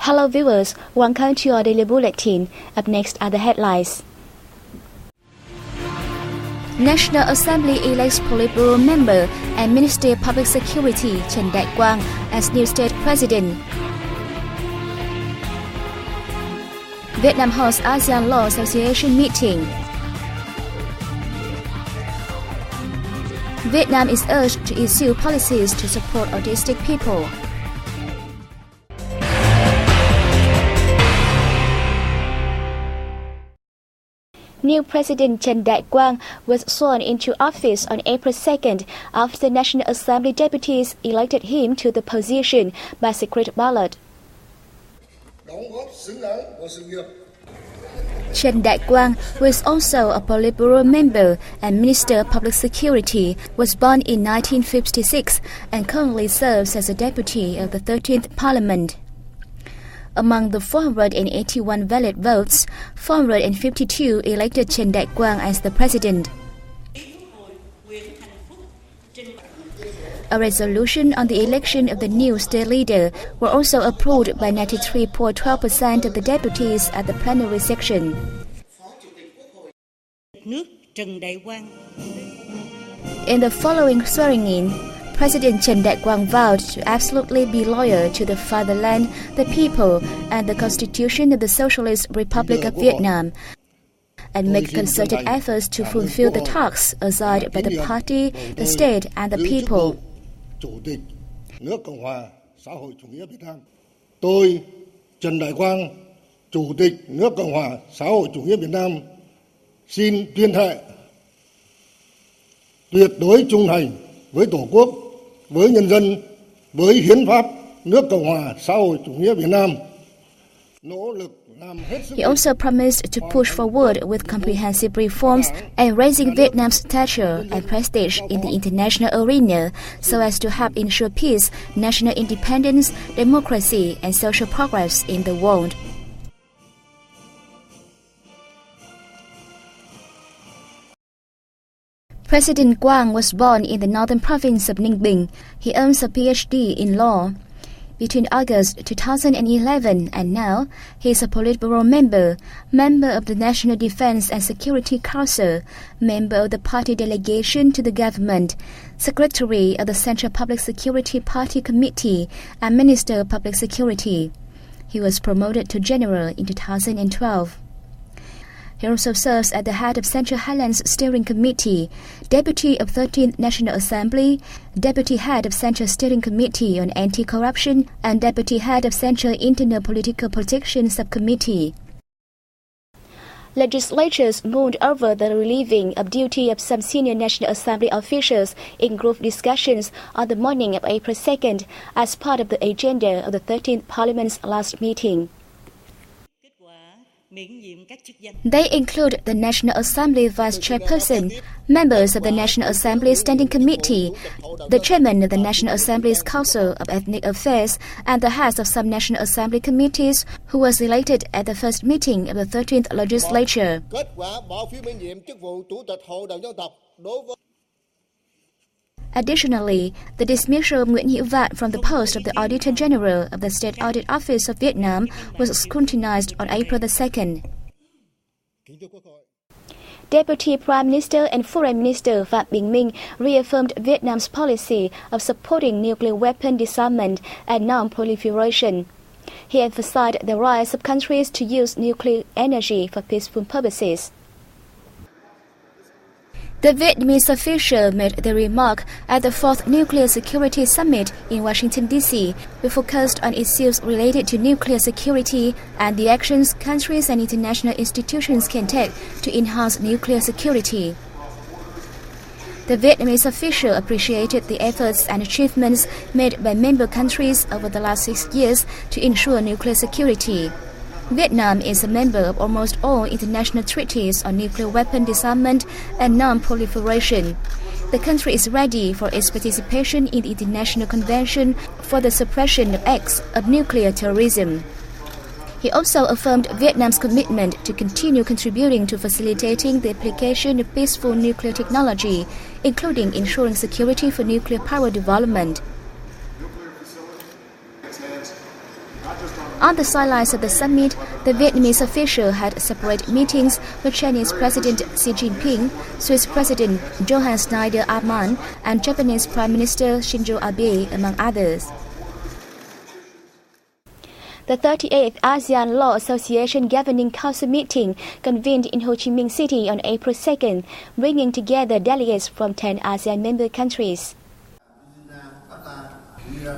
Hello viewers, welcome to our daily bulletin. Up next are the headlines. National Assembly elects Politburo member and Minister of Public Security Trần Đại Quang as new state president. Vietnam hosts ASEAN Law Association meeting. Vietnam is urged to issue policies to support autistic people. New President Trần Đại Quang was sworn into office on April 2nd after the National Assembly deputies elected him to the position by secret ballot. Trần Đại Quang, who is also a Politburo member and Minister of Public Security, was born in 1956 and currently serves as a deputy of the 13th Parliament. Among the 481 valid votes, 452 elected Trần Đại Quang as the president. A resolution on the election of the new state leader were also approved by 93.12% of the deputies at the plenary section. In the following swearing-in, President Trần Đại Quang vowed to absolutely be loyal to the fatherland, the people, and the Constitution of the Socialist Republic of Vietnam, and make concerted efforts to fulfill the tasks assigned by the party, the state, and the people. Tôi, Trần Đại Quang, Chủ tịch nước Cộng hòa xã hội chủ nghĩa Việt Nam, xin tuyên thệ tuyệt đối trung thành với Tổ quốc, với nhân dân, với hiến pháp nước Cộng hòa xã hội chủ nghĩa Việt Nam. He also promised to push forward with comprehensive reforms and raising Vietnam's stature and prestige in the international arena so as to help ensure peace, national independence, democracy, and social progress in the world. President Quang was born in the northern province of Ninh Bình. He earns a PhD in law. Between August 2011 and now, he is a Politburo member of the National Defense and Security Council, member of the party delegation to the government, secretary of the Central Public Security Party Committee, and Minister of Public Security. He was promoted to general in 2012. He also serves at the head of Central Highlands Steering Committee, Deputy of 13th National Assembly, Deputy Head of Central Steering Committee on Anti-Corruption, and Deputy Head of Central Internal Political Protection Subcommittee. Legislatures mourned over the relieving of duty of some senior National Assembly officials in group discussions on the morning of April 2nd as part of the agenda of the 13th Parliament's last meeting. They include the National Assembly Vice Chairperson, members of the National Assembly Standing Committee, the Chairman of the National Assembly's Council of Ethnic Affairs, and the heads of some National Assembly committees who was elected at the first meeting of the 13th Legislature. Additionally, the dismissal of Nguyễn Hữu Vạn from the post of the Auditor General of the State Audit Office of Vietnam was scrutinized on April 2nd. Deputy Prime Minister and Foreign Minister Phạm Bình Minh reaffirmed Vietnam's policy of supporting nuclear weapon disarmament and non-proliferation. He emphasized the rise of countries to use nuclear energy for peaceful purposes. The Vietnamese official made the remark at the 4th Nuclear Security Summit in Washington, D.C., which focused on issues related to nuclear security and the actions countries and international institutions can take to enhance nuclear security. The Vietnamese official appreciated the efforts and achievements made by member countries over the last 6 years to ensure nuclear security. Vietnam is a member of almost all international treaties on nuclear weapon disarmament and non-proliferation. The country is ready for its participation in the International Convention for the Suppression of Acts of Nuclear Terrorism. He also affirmed Vietnam's commitment to continue contributing to facilitating the application of peaceful nuclear technology, including ensuring security for nuclear power development. On the sidelines of the summit, the Vietnamese official had separate meetings with Chinese President Xi Jinping, Swiss President Johann Schneider-Ammann, and Japanese Prime Minister Shinzo Abe, among others. The 38th ASEAN Law Association Governing Council meeting convened in Ho Chi Minh City on April 2nd, bringing together delegates from 10 ASEAN member countries.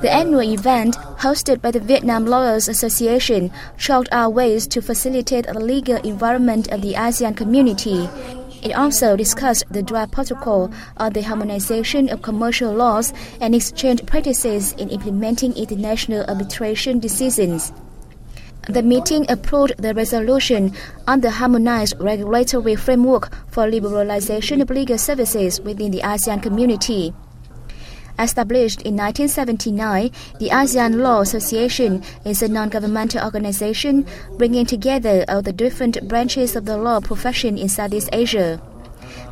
The annual event, hosted by the Vietnam Lawyers Association, charted out ways to facilitate the legal environment of the ASEAN community. It also discussed the draft protocol on the harmonization of commercial laws and exchange practices in implementing international arbitration decisions. The meeting approved the resolution on the harmonized regulatory framework for liberalization of legal services within the ASEAN community. Established in 1979, the ASEAN Law Association is a non-governmental organization bringing together all the different branches of the law profession in Southeast Asia.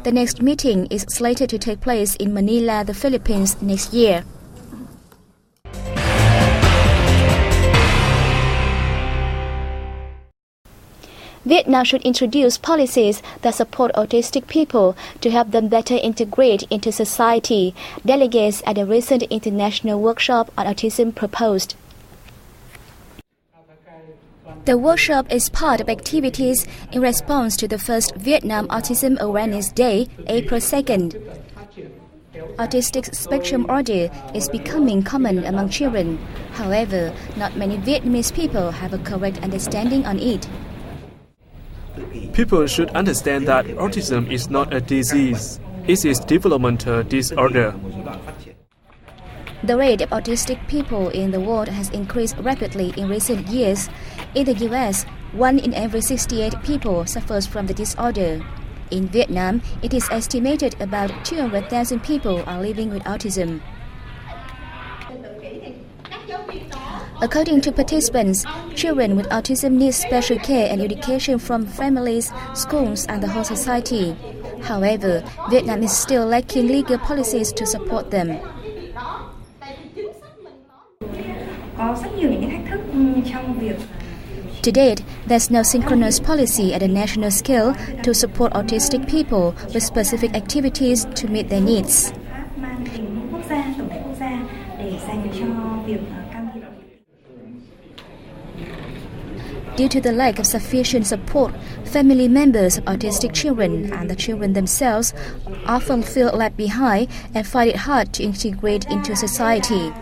The next meeting is slated to take place in Manila, the Philippines, next year. Vietnam should introduce policies that support autistic people to help them better integrate into society, delegates at a recent international workshop on autism proposed. The workshop is part of activities in response to the first Vietnam Autism Awareness Day, April 2nd. Autistic spectrum order is becoming common among children. However, not many Vietnamese people have a correct understanding on it. People should understand that autism is not a disease. It is a developmental disorder. The rate of autistic people in the world has increased rapidly in recent years. In the US, 1 in every 68 people suffers from the disorder. In Vietnam, it is estimated about 200,000 people are living with autism. According to participants, children with autism need special care and education from families, schools, and the whole society. However, Vietnam is still lacking legal policies to support them. To date, there's no synchronous policy at a national scale to support autistic people with specific activities to meet their needs. Due to the lack of sufficient support, family members of autistic children and the children themselves often feel left behind and find it hard to integrate into society.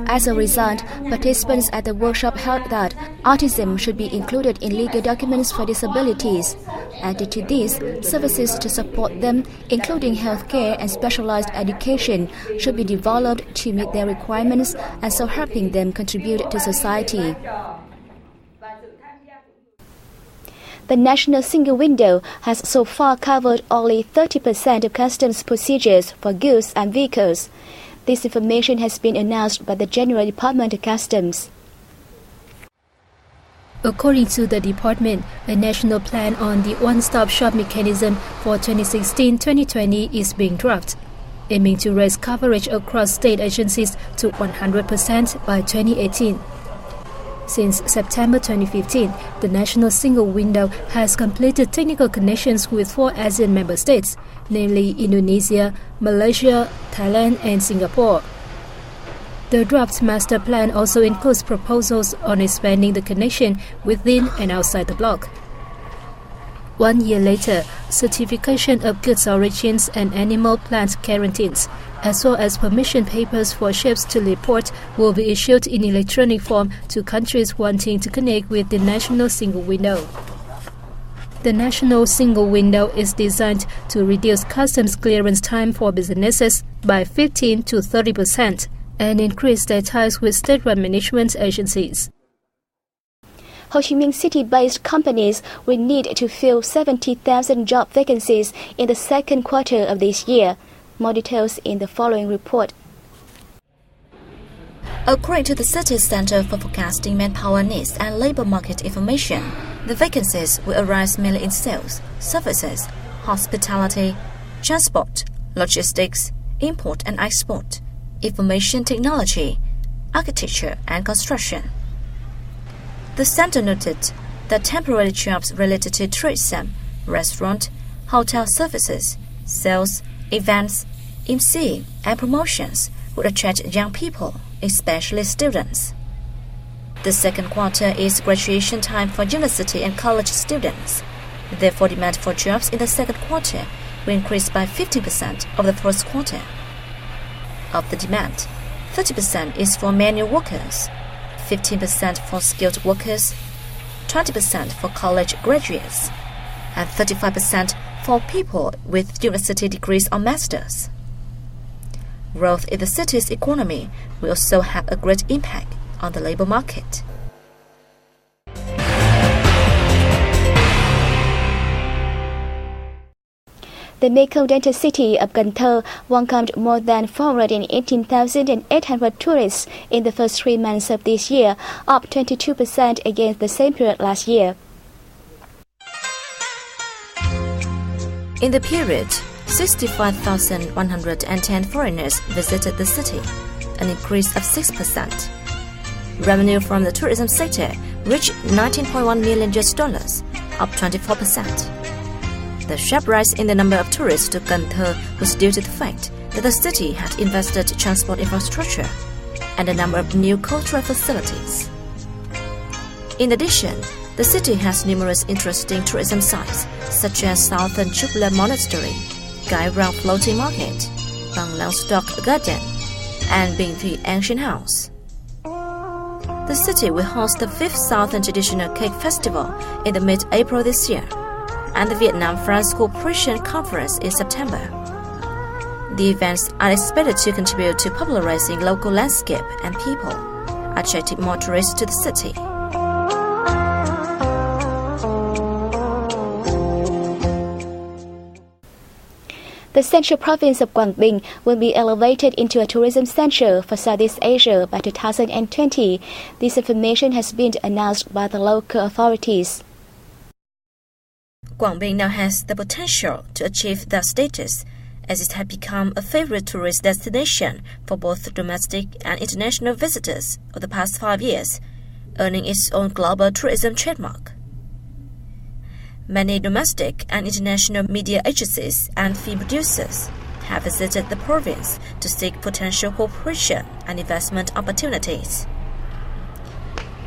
As a result, participants at the workshop held that autism should be included in legal documents for disabilities. Added to this, services to support them, including healthcare and specialized education, should be developed to meet their requirements and so helping them contribute to society. The National Single Window has so far covered only 30% of customs procedures for goods and vehicles. This information has been announced by the General Department of Customs. According to the department, a national plan on the one-stop shop mechanism for 2016-2020 is being drafted, aiming to raise coverage across state agencies to 100% by 2018. Since September 2015, the National Single Window has completed technical connections with 4 ASEAN member states, namely Indonesia, Malaysia, Thailand, and Singapore. The draft master plan also includes proposals on expanding the connection within and outside the bloc. 1 year later, certification of goods origins and animal plant quarantines, as well as permission papers for ships to report, will be issued in electronic form to countries wanting to connect with the National Single Window. The National Single Window is designed to reduce customs clearance time for businesses by 15 to 30% and increase their ties with state-run management agencies. Ho Chi Minh City-based companies will need to fill 70,000 job vacancies in the second quarter of this year. More details in the following report. According to the City Center for Forecasting Manpower Needs and Labor Market Information, the vacancies will arise mainly in sales, services, hospitality, transport, logistics, import and export, information technology, architecture and construction. The center noted that temporary jobs related to tourism, restaurant, hotel services, sales, events, emceeing, and promotions would attract young people, especially students. The second quarter is graduation time for university and college students. Therefore, demand for jobs in the second quarter will increase by 15% of the first quarter. Of the demand, 30% is for manual workers, 15% for skilled workers, 20% for college graduates, and 35% for people with university degrees or masters. Growth in the city's economy will also have a great impact on the labor market. The Mekong Delta city of Cần Thơ welcomed more than 418,800 tourists in the first 3 months of this year, up 22% against the same period last year. In the period, 65,110 foreigners visited the city, an increase of 6%. Revenue from the tourism sector reached $19.1 million, up 24%. The sharp rise in the number of tourists to Cần Thơ was due to the fact that the city had invested in transport infrastructure and a number of new cultural facilities. In addition, the city has numerous interesting tourism sites such as Southern Chukla Monastery, Gai Rang Floating Market, Bang Lao Stock Garden, and Binh Thuy Ancient House. The city will host the 5th Southern Traditional Cake Festival in the mid-April this year, and the Vietnam-France Cooperation Conference in September. The events are expected to contribute to popularizing local landscape and people, attracting more tourists to the city. The central province of Quảng Bình will be elevated into a tourism center for Southeast Asia by 2020. This information has been announced by the local authorities. Quảng Bình now has the potential to achieve that status, as it has become a favorite tourist destination for both domestic and international visitors over the past 5 years, earning its own global tourism trademark. Many domestic and international media agencies and film producers have visited the province to seek potential cooperation and investment opportunities.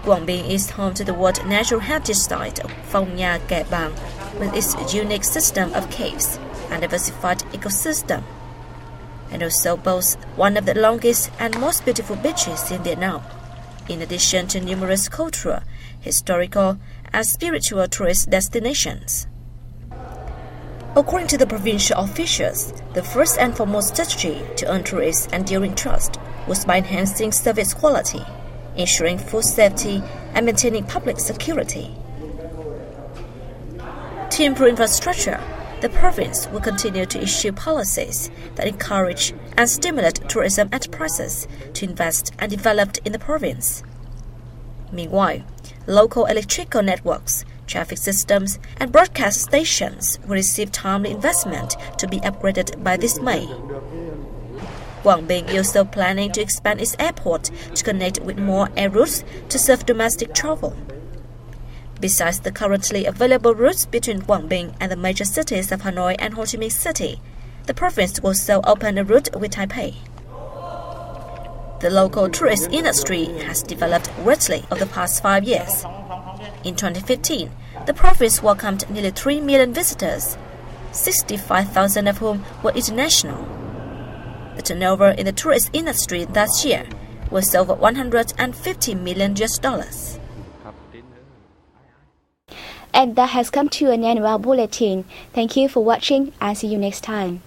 Quảng Bình is home to the World Natural Heritage Site of Phong Nha Kẻ Bàng, with its unique system of caves and diversified ecosystem, and also boasts one of the longest and most beautiful beaches in Vietnam, in addition to numerous cultural, historical, and spiritual tourist destinations. According to the provincial officials, the first and foremost strategy to earn tourists' enduring trust was by enhancing service quality, ensuring food safety, and maintaining public security. To improve infrastructure, the province will continue to issue policies that encourage and stimulate tourism enterprises to invest and develop in the province. Meanwhile, local electrical networks, traffic systems, and broadcast stations will receive timely investment to be upgraded by this May. Quảng Bình is also planning to expand its airport to connect with more air routes to serve domestic travel. Besides the currently available routes between Quảng Bình and the major cities of Hanoi and Ho Chi Minh City, the province will also open a route with Taipei. The local tourist industry has developed greatly over the past 5 years. In 2015, the province welcomed nearly 3 million visitors, 65,000 of whom were international. The turnover in the tourist industry last year was over $150 million. And that has come to an end of our bulletin. Thank you for watching and see you next time.